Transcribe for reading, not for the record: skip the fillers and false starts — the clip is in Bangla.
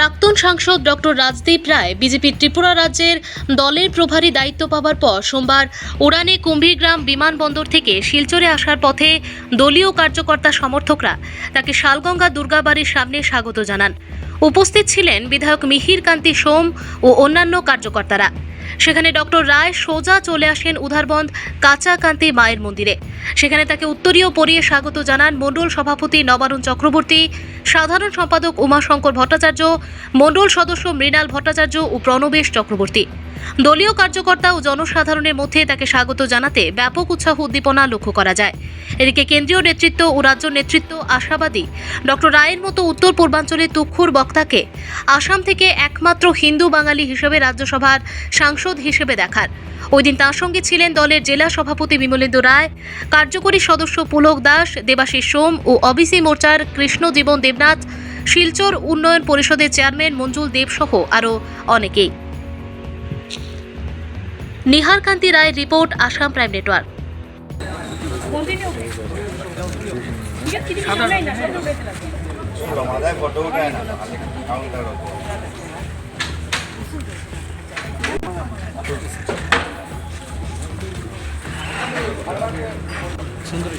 প্রাক্তন সাংসদ ডক্টর রাজদীপ রায় বিজেপির ত্রিপুরা রাজ্যের দলের প্রভারী দায়িত্ব পাওয়ার পর সোমবার উড়ানে কুম্ভীরগ্রাম বিমানবন্দর থেকে শিলচরে আসার পথে দলীয় কার্যকর্তা সমর্থকরা তাকে শালগঙ্গা দুর্গাবাড়ির সামনে স্বাগত জানান। উপস্থিত ছিলেন বিধায়ক মিহির কান্তি সোম ও অন্যান্য কার্যকর্তারা। সেখানে ডক্টর রায় সোজা চলে আসেন উধারবন্দ কাঁচা কান্তি মায়ের মন্দিরে। সেখানে তাকে উত্তরীয় পরিয়ে স্বাগত জানান মণ্ডল সভাপতি নবারুণ চক্রবর্তী, সাধারণ সম্পাদক উমাশঙ্কর ভট্টাচার্য, মণ্ডল সদস্য মৃণাল ভট্টাচার্য ও প্রণবেশ চক্রবর্তী। দলীয় কার্যকর্তা ও জনসাধারণের মধ্যে তাকে স্বাগত জানাতে ব্যাপক উৎসাহ উদ্দীপনা লক্ষ্য করা যায়। এদিকে কেন্দ্রীয় নেতৃত্ব ও রাজ্য নেতৃত্ব আশাবাদী ডক্টর রায়ের মতো উত্তর পূর্বাঞ্চলের তুখুর বক্তাকে আসাম থেকে একমাত্র হিন্দু বাঙালি হিসেবে রাজ্যসভার সাংসদ হিসেবে দেখার। ওই দিন তাঁর সঙ্গে ছিলেন দলের জেলা সভাপতি বিমলেন্দু রায়, কার্যকরী সদস্য পুলক দাস, দেবাশিস সোম ও ওবিসি মোর্চার কৃষ্ণজীবন দেবনাথ, শিলচর উন্নয়ন পরিষদের চেয়ারম্যান মঞ্জুল দেব সহ আরও অনেকেই। নিহার কান্তি রায়ের রিপোর্ট, আসাম প্রাইম নেটওয়ার্ক। সুন্দর